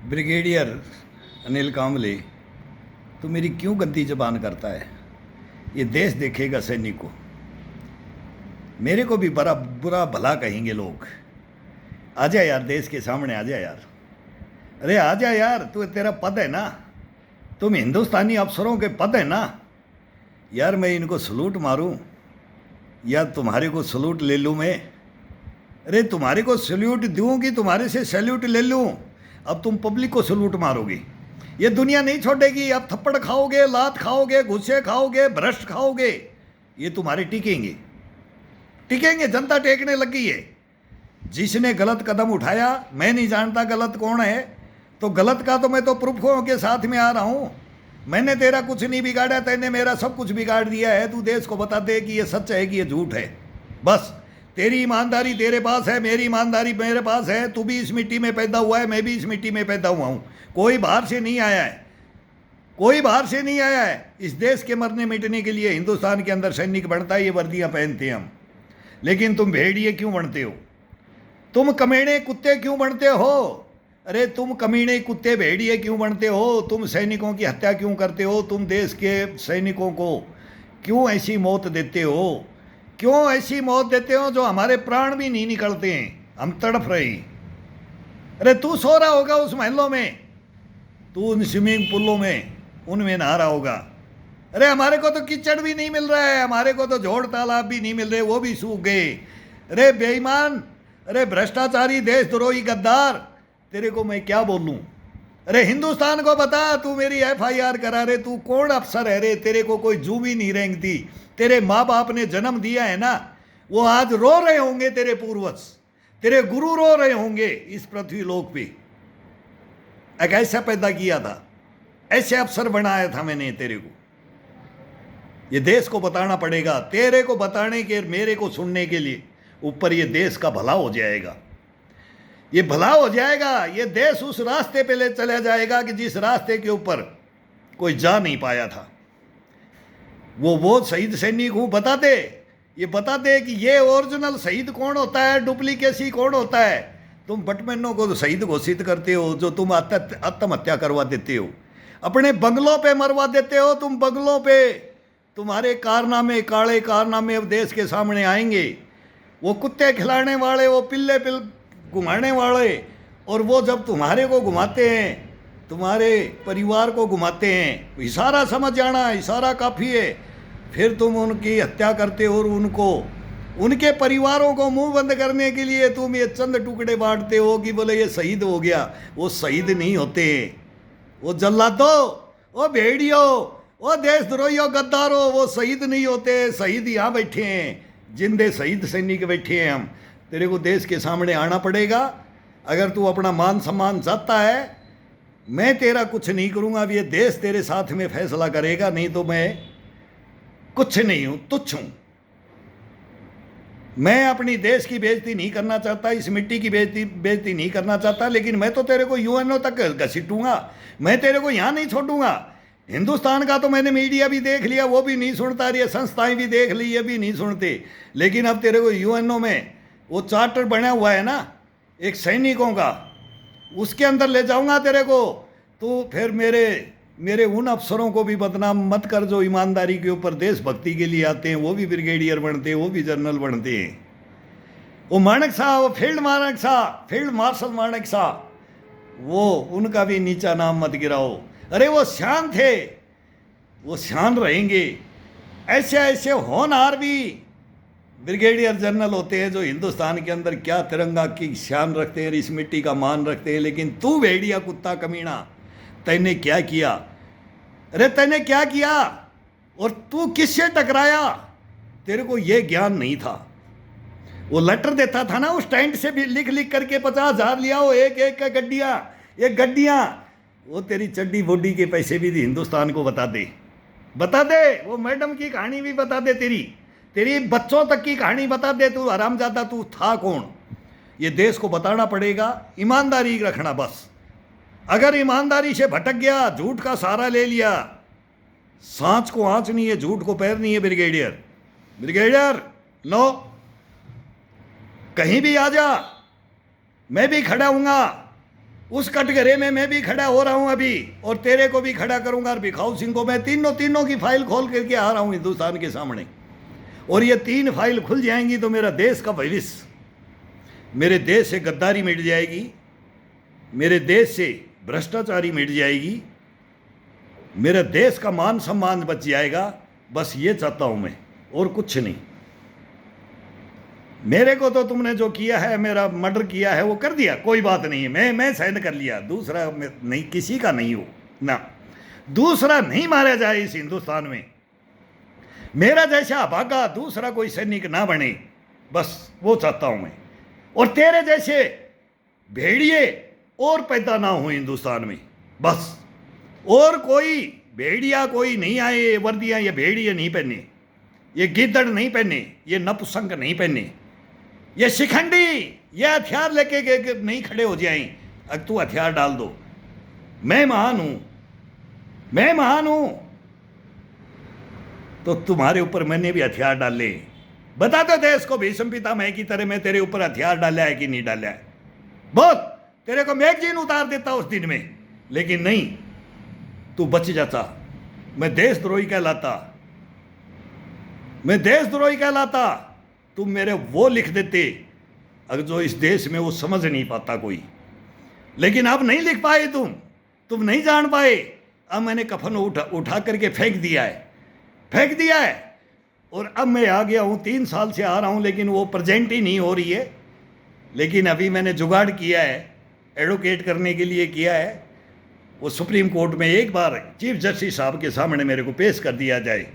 Brigadier Anil Kamble, तो मेरी क्यों गंदी जबान करता है? ये देश देखेगा सैनिक को। मेरे को भी बड़ा बुरा भला कहेंगे लोग। आ जा यार, देश के सामने आ जा यार। अरे आ जा यार, तू तेरा पद है ना, तुम हिंदुस्तानी अफसरों के पद है ना यार। मैं इनको सलूट मारूं या तुम्हारे को सलूट ले लूं मैं? अरे तुम्हारे को सल्यूट दूं कि तुम्हारे से सैल्यूट ले लूं? अब तुम पब्लिक को सलूट मारोगे, ये दुनिया नहीं छोड़ेगी। अब थप्पड़ खाओगे, लात खाओगे, गुस्से खाओगे, भ्रष्ट खाओगे, ये तुम्हारे टिकेंगे टिकेंगे। जनता टेकने लगी है। जिसने गलत कदम उठाया, मैं नहीं जानता गलत कौन है, तो गलत का तो मैं तो प्रूफों के साथ में आ रहा हूं। मैंने तेरा कुछ नहीं बिगाड़ा, तेने मेरा सब कुछ बिगाड़ दिया है। तू देश को बता दे कि ये सच है कि ये झूठ है। बस तेरी ईमानदारी तेरे पास है, मेरी ईमानदारी मेरे पास है। तू भी इस मिट्टी में पैदा हुआ है, मैं भी इस मिट्टी में पैदा हुआ हूं। कोई बाहर से नहीं आया है, कोई बाहर से नहीं आया है। इस देश के मरने मिटने के लिए हिंदुस्तान के अंदर सैनिक बनता है, ये वर्दियां पहनते हैं हम। लेकिन तुम भेड़िए क्यों बनते हो? तुम कमीने कुत्ते क्यों बनते हो? अरे तुम कमीने कुत्ते भेड़िए क्यों बनते हो? तुम सैनिकों की हत्या क्यों करते हो? तुम देश के सैनिकों को क्यों ऐसी मौत देते हो? क्यों ऐसी मौत देते हो जो हमारे प्राण भी नहीं निकलते हैं, हम तड़फ रहे हैं। अरे तू सो रहा होगा उस महलों में, तू उन स्विमिंग पूलों में उनमें नहा रहा होगा। अरे हमारे को तो कीचड़ भी नहीं मिल रहा है, हमारे को तो जोड़ तालाब भी नहीं मिल रहे, वो भी सूख गए। अरे बेईमान, अरे भ्रष्टाचारी, देशद्रोही, गद्दार, तेरे को मैं क्या बोलूं? अरे हिंदुस्तान को बता, तू मेरी FIR करा रे, तू कौन अफसर है रे? तेरे को कोई जू भी नहीं रेंगती। तेरे माँ बाप ने जन्म दिया है ना, वो आज रो रहे होंगे, तेरे पूर्वज, तेरे गुरु रो रहे होंगे इस पृथ्वी लोक पे। एक ऐसा पैदा किया था, ऐसे अफसर बनाया था मैंने तेरे को। ये देश को बताना पड़ेगा, तेरे को बताने के, मेरे को सुनने के लिए। ऊपर ये देश का भला हो जाएगा, ये भला हो जाएगा। ये देश उस रास्ते पे ले चला जाएगा कि जिस रास्ते के ऊपर कोई जा नहीं पाया था। वो शहीद सैनिक हूं, बता दे, ये बता दे कि ये ओरिजिनल शहीद कौन होता है, डुप्लीकेसी कौन होता है। तुम बटमैनों को तो शहीद घोषित करते हो, जो तुम आत्महत्या करवा देते हो, अपने बंगलों पे मरवा देते हो। तुम बंगलों पे, तुम्हारे कारनामे, काले कारनामे अब देश के सामने आएंगे। वो कुत्ते खिलाने वाले, वो पिल्ले घुमाने वाले, और वो जब तुम्हारे को घुमाते हैं, तुम्हारे परिवार को घुमाते हैं, इशारा समझ जाना, इशारा काफ़ी है। फिर तुम उनकी हत्या करते हो और उनको, उनके परिवारों को मुंह बंद करने के लिए तुम ये चंद टुकड़े बांटते हो कि बोले ये शहीद हो गया। वो शहीद नहीं होते, वो जल्लादो, वो भेड़ियो, वो देशद्रोहियों, गद्दारों, वो शहीद नहीं होते। शहीद यहाँ बैठे हैं, जिंदे शहीद सैनिक बैठे हैं हम। तेरे को देश के सामने आना पड़ेगा। अगर तू अपना मान सम्मान चाहता है, मैं तेरा कुछ नहीं करूँगा, अब ये देश तेरे साथ में फैसला करेगा। नहीं तो मैं कुछ नहीं हूँ, तुच्छ हूँ। मैं अपनी देश की बेइज्जती नहीं करना चाहता, इस मिट्टी की बेइज्जती नहीं करना चाहता, लेकिन मैं तो तेरे को UNO तक घसीटूंगा। मैं तेरे को यहाँ नहीं छोड़ूंगा। हिंदुस्तान का तो मैंने मीडिया भी देख लिया, वो भी नहीं सुनता, ये संस्थाएं भी देख ली, ये भी नहीं सुनते। लेकिन अब तेरे को UNO में वो चार्टर बना हुआ है ना एक सैनिकों का, उसके अंदर ले जाऊंगा तेरे को। तो फिर मेरे उन अफसरों को भी बदनाम मत कर जो ईमानदारी के ऊपर देशभक्ति के लिए आते हैं। वो भी ब्रिगेडियर बनते हैं, वो भी जनरल बनते हैं। वो माणक साहब, वो फील्ड मार्शल माणक साहब, वो उनका भी नीचा नाम मत गिराओ। अरे वो शान थे, वो शान रहेंगे। ऐसे ऐसे होनहार भी ब्रिगेडियर जनरल होते हैं जो हिंदुस्तान के अंदर क्या तिरंगा की शान रखते हैं, इस मिट्टी का मान रखते हैं। लेकिन तू भेड़िया, कुत्ता, कमीना, तैने क्या किया? अरे तैने क्या किया और तू किससे टकराया? तेरे को ये ज्ञान नहीं था। वो लेटर देता था ना उस टेंट से भी लिख लिख करके 50,000 लिया हो, एक एक का गड्डियाँ, ये गड्डियाँ। वो तेरी चड्डी बोडी के पैसे भी हिंदुस्तान को बता दे, बता दे। वो मैडम की कहानी भी बता दे, तेरी बच्चों तक की कहानी बता दे। तू हरामजादा, तू था कौन? ये देश को बताना पड़ेगा। ईमानदारी रखना बस। अगर ईमानदारी से भटक गया, झूठ का सहारा ले लिया, सांच को आंच नहीं है, झूठ को पैर नहीं है। ब्रिगेडियर नो, कहीं भी आ जा, मैं भी खड़ा हूँगा। उस कटघरे में मैं भी खड़ा हो रहा हूं अभी, और तेरे को भी खड़ा करूंगा और भिखाऊ सिंह को। मैं तीनों की फाइल खोल करके आ रहा हूं हिंदुस्तान के सामने, और ये 3 फाइल खुल जाएंगी तो मेरा देश का भविष्य, मेरे देश से गद्दारी मिट जाएगी, मेरे देश से भ्रष्टाचारी मिट जाएगी, मेरे देश का मान सम्मान बच जाएगा। बस ये चाहता हूं मैं, और कुछ नहीं। मेरे को तो तुमने जो किया है, मेरा मर्डर किया है, वो कर दिया, कोई बात नहीं है, मैं सहन कर लिया। दूसरा नहीं, किसी का नहीं हो ना, दूसरा नहीं मारा जाए इस हिंदुस्तान में, मेरा जैसा भागा दूसरा कोई सैनिक ना बने, बस वो चाहता हूं मैं। और तेरे जैसे भेड़िए और पैदा ना हो हिंदुस्तान में, बस। और कोई भेड़िया कोई नहीं आए, ये वर्दियां ये भेड़िए नहीं पहने, ये गिद्दड़ नहीं पहने, ये नपुसंक नहीं पहने, ये शिखंडी ये हथियार लेके नहीं खड़े हो जाएं। अब तू हथियार डाल दो, मैं महान हूं, मैं महान हूं, तो तुम्हारे ऊपर मैंने भी हथियार डाले। बता दो देश को भीष्म पितामह की तरह मैं तेरे ऊपर हथियार डाला है कि नहीं डाला है। बहुत तेरे को मैगजीन उतार देता उस दिन में, लेकिन नहीं, तू बच जाता। मैं देशद्रोही कहलाता, मैं देशद्रोही कहलाता। तुम मेरे वो लिख देते अगर जो इस देश में वो समझ नहीं पाता कोई, लेकिन अब नहीं लिख पाए, तुम नहीं जान पाए। अब मैंने कफन उठा करके फेंक दिया है, और अब मैं आ गया हूं, 3 साल से आ रहा हूं, लेकिन वो प्रेजेंट ही नहीं हो रही है। लेकिन अभी मैंने जुगाड़ किया है, एडवोकेट करने के लिए किया है, वो सुप्रीम कोर्ट में एक बार चीफ जस्टिस साहब के सामने मेरे को पेश कर दिया जाए।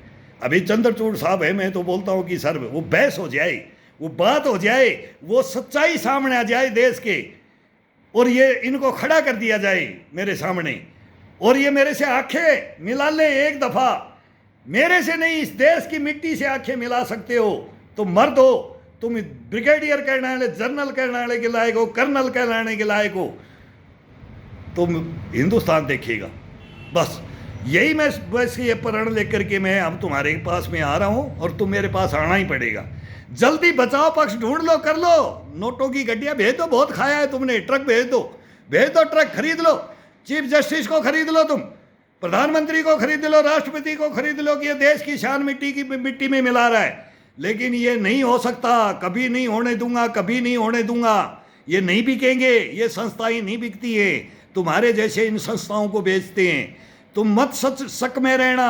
अभी चंद्रचूड़ साहब है, मैं तो बोलता हूं कि सर वो बहस हो जाए, वो बात हो जाए, वो सच्चाई सामने आ जाए देश के, और ये इनको खड़ा कर दिया जाए मेरे सामने, और ये मेरे से आंखें मिला ले एक दफा। मेरे से नहीं, इस देश की मिट्टी से आंखें मिला सकते हो, तुम मर्द हो, तुम ब्रिगेडियर कहलाने, जनरल कहलाने के लायक हो, कर्नल कहलाने के लायक हो, तुम हिंदुस्तान देखेगा। बस यही मैं बस ये प्रण लेकर के मैं अब तुम्हारे पास में आ रहा हूं, और तुम मेरे पास आना ही पड़ेगा। जल्दी बचाव पक्ष ढूंढ लो, कर लो, नोटों की गड्डियां भेज दो, बहुत खाया है तुमने, ट्रक भेज दो, ट्रक खरीद लो, चीफ जस्टिस को खरीद लो, तुम प्रधानमंत्री को खरीद लो, राष्ट्रपति को खरीद लो, कि ये देश की शान मिट्टी में मिला रहा है। लेकिन ये नहीं हो सकता, कभी नहीं होने दूंगा, कभी नहीं होने दूंगा। ये नहीं बिकेंगे, ये संस्थाएं नहीं बिकती है, तुम्हारे जैसे इन संस्थाओं को बेचते हैं। तुम मत शक में रहना।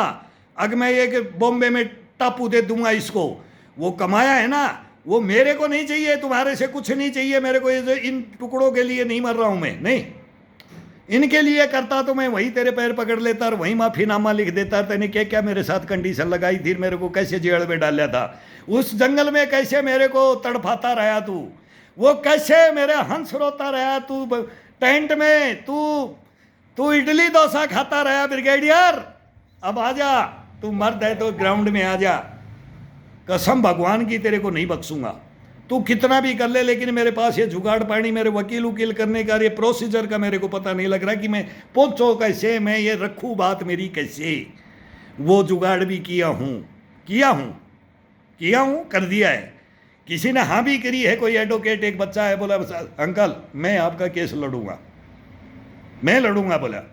अगर मैं ये बॉम्बे में टापू दे दूंगा इसको, वो कमाया है ना, वो मेरे को नहीं चाहिए, तुम्हारे से कुछ नहीं चाहिए मेरे को। ये इन टुकड़ों के लिए नहीं मर रहा हूं मैं, नहीं, इनके लिए करता तो मैं वहीं तेरे पैर पकड़ लेता और वहीं माफीनामा लिख देता। तेने क्या क्या मेरे साथ कंडीशन लगाई थी, मेरे को कैसे जेल में डाला था, उस जंगल में कैसे मेरे को तड़फाता रहा तू, वो कैसे मेरे हंस रोता रहा तू, टेंट में तू इडली डोसा खाता रहा ब्रिगेडियर। अब आजा, तू मर्द है तो ग्राउंड में आ जा, कसम भगवान की तेरे को नहीं बख्सूंगा। तू कितना भी कर ले, लेकिन मेरे पास ये जुगाड़ पानी, मेरे वकील करने का ये प्रोसीजर का मेरे को पता नहीं लग रहा कि मैं पहुंचो कैसे, मैं ये रखूँ बात मेरी कैसे। वो जुगाड़ भी किया हूँ, कर दिया है। किसी ने हाँ भी करी है, कोई एडवोकेट एक बच्चा है, बोला अंकल मैं आपका केस लड़ूंगा, मैं लड़ूंगा। बोला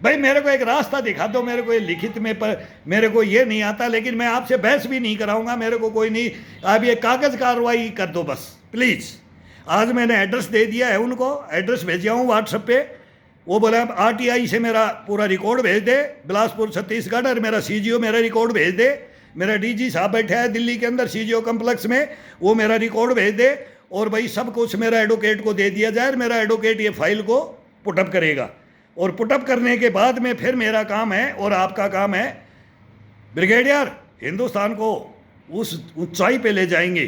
भाई मेरे को एक रास्ता दिखा दो, मेरे को ये लिखित में, पर मेरे को ये नहीं आता, लेकिन मैं आपसे बहस भी नहीं कराऊंगा, मेरे को कोई नहीं, आप ये कागज कार्रवाई कर दो बस प्लीज। आज मैंने एड्रेस दे दिया है उनको, एड्रेस भेजा हूँ व्हाट्सएप पे। वो बोला आरटीआई से मेरा पूरा रिकॉर्ड भेज दे, बिलासपुर छत्तीसगढ़, और मेरा सीजीओ मेरा रिकॉर्ड भेज दे, मेरा डीजी साहब बैठा है दिल्ली के अंदर सीजीओ कम्प्लेक्स में, वो मेरा रिकॉर्ड भेज दे, और भाई सब कुछ मेरा एडवोकेट को दे दिया जाए। मेरा एडवोकेट ये फाइल को पुटअप करेगा, और पुटअप करने के बाद में फिर मेरा काम है और आपका काम है, ब्रिगेडियर हिंदुस्तान को उस ऊंचाई पे ले जाएंगे।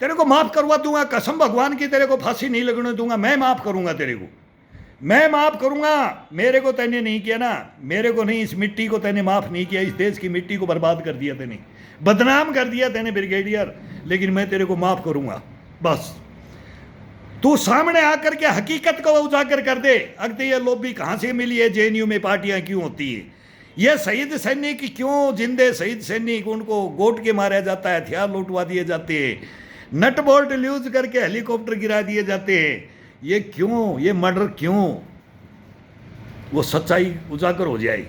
तेरे को माफ़ करवा दूंगा, कसम भगवान की, तेरे को फांसी नहीं लगने दूंगा, मैं माफ़ करूंगा तेरे को, मैं माफ़ करूंगा। मेरे को तैने नहीं किया ना, मेरे को नहीं, इस मिट्टी को तैने माफ़ नहीं किया, इस देश की मिट्टी को बर्बाद कर दिया तैने, बदनाम कर दिया तैने ब्रिगेडियर, लेकिन मैं तेरे को माफ़ करूंगा। बस तू सामने आकर के हकीकत को उजागर कर दे। अगर ये लॉबी कहाँ से मिली है, जेएनयू में पार्टियां क्यों होती है, ये शहीद सैनिक क्यों, जिंदे शहीद सैनिक उनको गोट के मारा जाता है, हथियार लुटवा दिए जाते हैं, नट बोल्ट लूज करके हेलीकॉप्टर गिरा दिए जाते हैं, ये क्यों, ये मर्डर क्यों, वो सच्चाई उजागर हो जाए।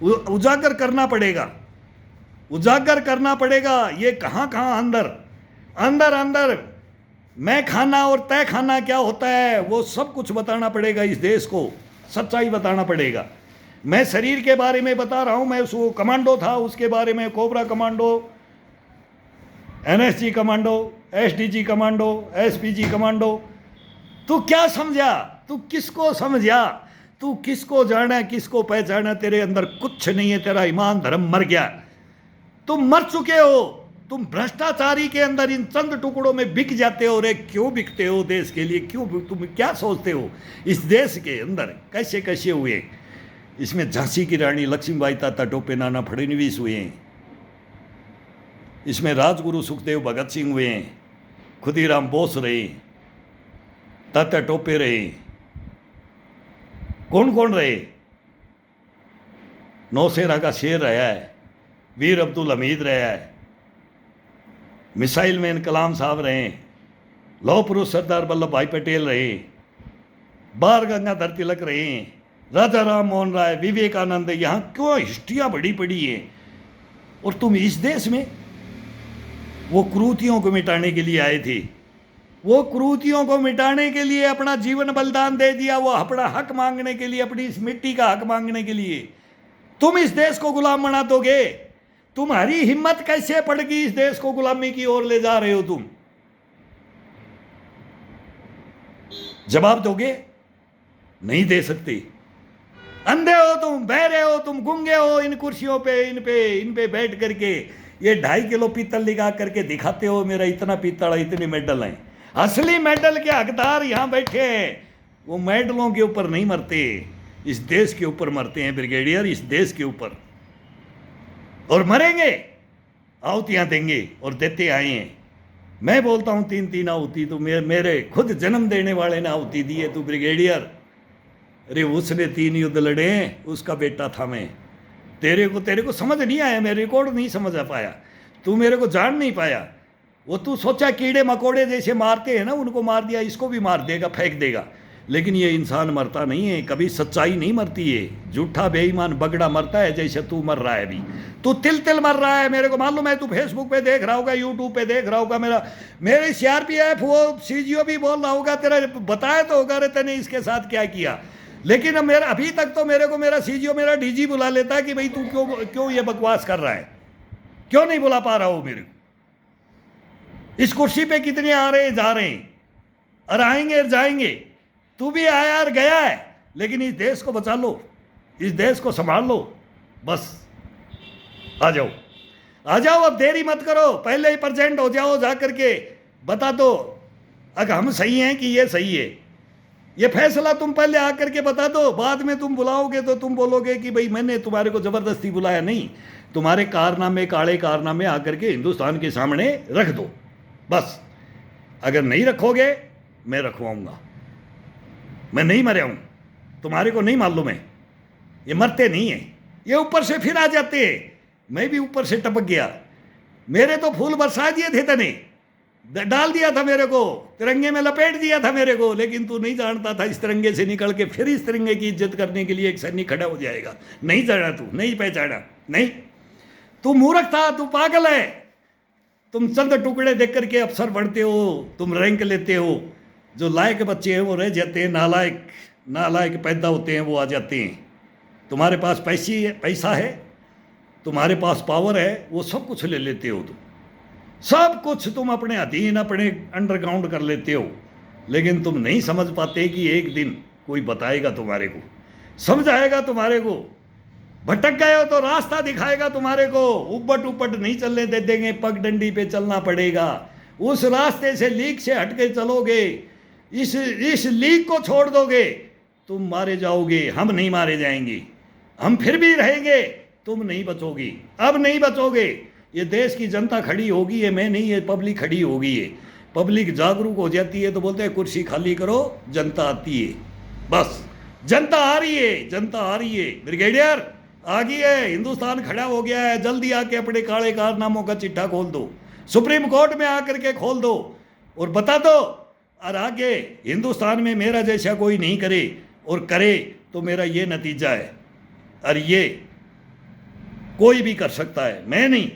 उजागर करना पड़ेगा, उजागर करना पड़ेगा। ये कहाँ कहाँ अंदर अंदर अंदर मैं खाना और तय खाना क्या होता है, वो सब कुछ बताना पड़ेगा इस देश को, सच्चाई बताना पड़ेगा। मैं शरीर के बारे में बता रहा हूं, मैं वो कमांडो था उसके बारे में, cobra commando, NSG commando, SDG commando, SPG commando. तू क्या समझा, तू किसको समझा, तू किसको जाना, किसको पहचाना, तेरे अंदर कुछ नहीं है, तेरा ईमान धर्म मर गया, तुम मर चुके हो। तुम भ्रष्टाचारी के अंदर इन चंद टुकड़ों में बिक जाते हो। रे क्यों बिकते हो देश के लिए, क्यों, तुम क्या सोचते हो इस देश के अंदर कैसे कैसे हुए। इसमें झांसी की रानी लक्ष्मीबाई, तात्या टोपे, नाना फडणवीस हुए हैं, इसमें राजगुरु सुखदेव भगत सिंह हुए हैं, खुदीराम बोस रहे, तात्या टोपे रहे, कौन कौन रहे, नौशेरा का शेर रहा है, वीर अब्दुल हमीद रहा है, मिसाइल मैन कलाम साहब रहे, लौह पुरुष सरदार वल्लभ भाई पटेल रहे, बाल गंगाधर तिलक रहे, राजा राम मोहन राय, विवेकानंद। यहाँ क्यों हिस्ट्रियाँ बड़ी पड़ी है, और तुम इस देश में वो क्रूतियों को मिटाने के लिए आए थे, वो क्रूतियों को मिटाने के लिए अपना जीवन बलिदान दे दिया, वो अपना हक मांगने के लिए, अपनी इस मिट्टी का हक मांगने के लिए। तुम इस देश को गुलाम बना दोगे? तुम्हारी हिम्मत कैसे पड़ेगी इस देश को गुलामी की ओर ले जा रहे हो तुम? जवाब दोगे? नहीं दे सकते। अंधे हो तुम, बहरे हो तुम, गूंगे हो। इन कुर्सियों पे इन पे बैठ करके ये 2.5 किलो पीतल लगा करके दिखाते हो, मेरा इतना पीतल है, इतने मेडल हैं। असली मेडल के हकदार यहां बैठे हैं। वो मेडलों के ऊपर नहीं मरते, इस देश के ऊपर मरते हैं ब्रिगेडियर, इस देश के ऊपर। और मरेंगे, आहुतियां देंगे और देते आए हैं। मैं बोलता हूं 3-3 आहुति तो मेरे खुद जन्म देने वाले ने आहुति दी है। तू ब्रिगेडियर, अरे उसने 3 युद्ध लड़े, उसका बेटा था मैं। तेरे को समझ नहीं आया, मैं रिकॉर्ड नहीं समझ पाया, तू मेरे को जान नहीं पाया। वो तू सोचा कीड़े मकोड़े जैसे मारते हैं ना, उनको मार दिया, इसको भी मार देगा, फेंक देगा। लेकिन ये इंसान मरता नहीं है, कभी सच्चाई नहीं मरती है। झूठा बेईमान बगड़ा मरता है, जैसे तू मर रहा है अभी। तू तिल तिल मर रहा है, मेरे को मालूम है। तू फेसबुक पे देख रहा होगा, यूट्यूब पे देख रहा होगा, मेरे सीआरपीएफ वो सीजीओ भी बोल रहा होगा, तेरा बताया तो होगा रे तूने इसके साथ क्या किया। लेकिन अब मेरा अभी तक तो मेरे को मेरा सीजीओ, मेरा डीजी बुला लेता है कि भाई तू क्यों ये बकवास कर रहा है, क्यों नहीं बुला पा रहा हो मेरे को। इस कुर्सी पे कितने आ रहे हैं, जा रहे हैं, और आएंगे और जाएंगे। तू भी आया और गया है, लेकिन इस देश को बचा लो, इस देश को संभाल लो। बस आ जाओ, आ जाओ, अब देरी मत करो, पहले ही प्रेजेंट हो जाओ, जा करके बता दो अगर हम सही हैं कि ये सही है। ये फैसला तुम पहले आकर के बता दो, बाद में तुम बुलाओगे तो तुम बोलोगे कि भाई मैंने तुम्हारे को जबरदस्ती बुलाया। नहीं, तुम्हारे कारनामे, काले कारनामे आकर के हिंदुस्तान के सामने रख दो बस। अगर नहीं रखोगे मैं रखवाऊंगा। मैं नहीं मरा हूं, तुम्हारे को नहीं मालूम है, ये मरते नहीं है, ये ऊपर से फिर आ जाते हैं। मैं भी ऊपर से टपक गया, मेरे तो फूल बरसा दिए थे तने, डाल दिया था मेरे को, तिरंगे में लपेट दिया था मेरे को। लेकिन तू नहीं जानता था इस तिरंगे से निकल के फिर इस तिरंगे की इज्जत करने के लिए एक सैनिक खड़ा हो जाएगा। नहीं जाना, तू नहीं पहचाना, नहीं, तू मूर्ख था, तू पागल है। तुम चंद टुकड़े देख करके अफसर बढ़ते हो, तुम रैंक लेते हो। जो लायक बच्चे हैं वो रह जाते हैं, नालायक पैदा होते हैं, वो आ जाते हैं। तुम्हारे पास पैसा है, तुम्हारे पास पावर है, वो सब कुछ ले लेते हो। तुम सब कुछ तुम अपने अधीन, अपने अंडरग्राउंड कर लेते हो। लेकिन तुम नहीं समझ पाते कि एक दिन कोई बताएगा तुम्हारे को, समझाएगा तुम्हारे को। भटक गए हो तो रास्ता दिखाएगा तुम्हारे को। उपट उपट नहीं चलने दे देंगे, पगडंडी पे चलना पड़ेगा। उस रास्ते से, लीक से हट के चलोगे, इस लीक को छोड़ दोगे, तुम मारे जाओगे, हम नहीं मारे जाएंगे। हम फिर भी रहेंगे, तुम नहीं बचोगे, अब नहीं बचोगे। ये देश की जनता खड़ी होगी है, मैं नहीं, ये पब्लिक खड़ी होगी है। पब्लिक जागरूक हो जाती है तो बोलते हैं कुर्सी खाली करो, जनता आती है। बस जनता आ रही है, जनता आ रही है। ब्रिगेडियर आ गई है, हिंदुस्तान खड़ा हो गया है। जल्दी आके अपने काले कारनामों का चिट्ठा खोल दो, सुप्रीम कोर्ट में आकर के खोल दो और बता दो और आगे हिंदुस्तान में मेरा जैसा कोई नहीं करे, और करे तो मेरा ये नतीजा है। और ये कोई भी कर सकता है, मैं नहीं,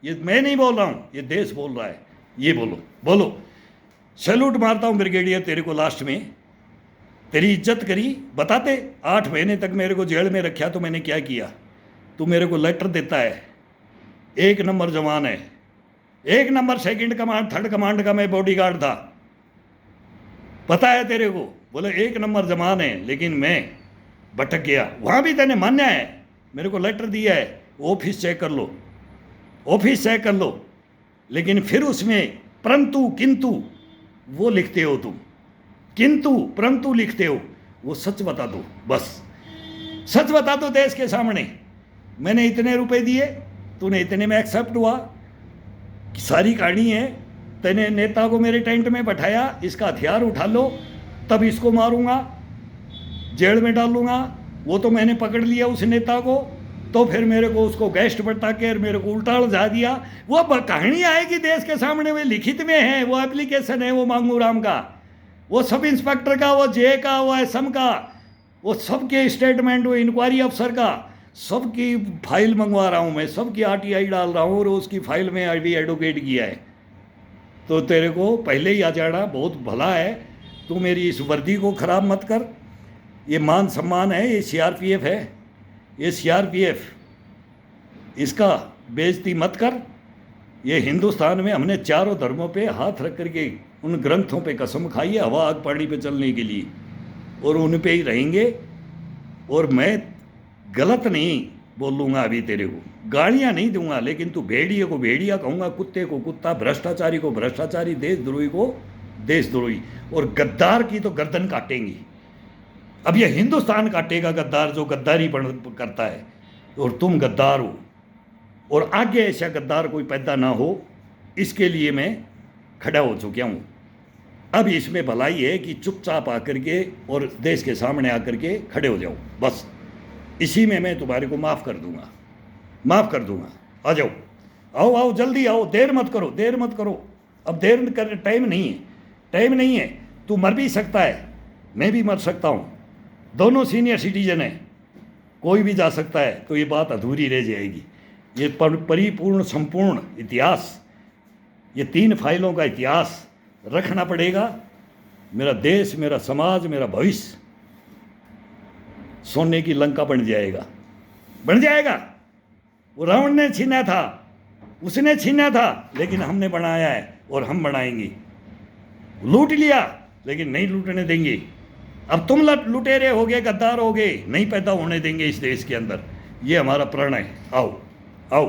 ये मैं नहीं बोल रहा हूँ, ये देश बोल रहा है। ये बोलो बोलो। सैल्यूट मारता हूँ ब्रिगेडियर तेरे को। लास्ट में तेरी इज्जत करी, बताते 8 महीने तक मेरे को जेल में रखा तो मैंने क्या किया। तू मेरे को लेटर देता है, 1 नंबर जवान है, 1 number second command third command का मैं बॉडीगार्ड था, पता है तेरे को। बोले 1 नंबर जवान है, लेकिन मैं भटक गया। वहाँ भी तेने मान्य है, मेरे को लेटर दिया है, ऑफिस चेक कर लो, ऑफिस चेक कर लो। लेकिन फिर उसमें परंतु किंतु वो लिखते हो तुम, किंतु परंतु लिखते हो। वो सच बता दो, बस सच बता दो देश के सामने। मैंने इतने रुपए दिए, तूने इतने में एक्सेप्ट हुआ, सारी कहानी है। तूने नेता को मेरे टेंट में बैठाया, इसका हथियार उठा लो, तब इसको मारूंगा, जेल में डालूंगा। वो तो मैंने पकड़ लिया उस नेता को, तो फिर मेरे को उसको गेस्ट बता के मेरे को उल्टा जा दिया। वो कहानी आएगी देश के सामने, में लिखित में है, वो एप्लीकेशन है, वो मांगू राम का, वो सब इंस्पेक्टर का, वो जे का, वो एसएम का, वो सबके स्टेटमेंट, वो इंक्वायरी अफसर का, सबकी फाइल मंगवा रहा हूँ मैं, सबकी आरटीआई डाल रहा हूँ, और उसकी फाइल में अभी एडवोकेट किया है। तो तेरे को पहले ही आ जाना बहुत भला है। तू मेरी इस वर्दी को ख़राब मत कर, ये मान सम्मान है, ये सीआरपीएफ है, ये सीआरपीएफ, इसका बेइज्जती मत कर। ये हिंदुस्तान में हमने चारों धर्मों पे हाथ रख करके उन ग्रंथों पे कसम खाई है हवा आग पानी पे चलने के लिए, और उन पे ही रहेंगे। और मैं गलत नहीं बोलूँगा अभी तेरे को, गालियाँ नहीं दूंगा, लेकिन तू भेड़िए को भेड़िया कहूँगा, कुत्ते को कुत्ता, भ्रष्टाचारी को भ्रष्टाचारी, देशद्रोही को देशद्रोही, और गद्दार की तो गर्दन काटेंगी। अब यह हिंदुस्तान काटेगा गद्दार जो गद्दारी करता है, और तुम गद्दार हो, और आगे ऐसा गद्दार कोई पैदा ना हो, इसके लिए मैं खड़ा हो चुका हूँ। अब इसमें भलाई है कि चुपचाप आकर के और देश के सामने आकर के खड़े हो जाओ, बस इसी में मैं तुम्हारे को माफ़ कर दूंगा, माफ़ कर दूंगा। आ जाओ, आओ आओ, जल्दी आओ, देर मत करो, देर मत करो। अब देर कर, टाइम नहीं है, टाइम नहीं है। तू मर भी सकता है, मैं भी मर सकता हूँ, दोनों सीनियर सिटीजन हैं, कोई भी जा सकता है। तो ये बात अधूरी रह जाएगी। ये परिपूर्ण संपूर्ण इतिहास, ये 3 फाइलों का इतिहास रखना पड़ेगा। मेरा देश, मेरा समाज, मेरा भविष्य सोने की लंका बन जाएगा, बन जाएगा। वो रावण ने छीना था, उसने छीना था, लेकिन हमने बनाया है और हम बनाएंगे। लूट लिया, लेकिन नहीं लूटने देंगे। अब तुम लुटेरे हो गए, गद्दार हो गए, नहीं पैदा होने देंगे इस देश के अंदर। ये हमारा प्रण है। आओ आओ।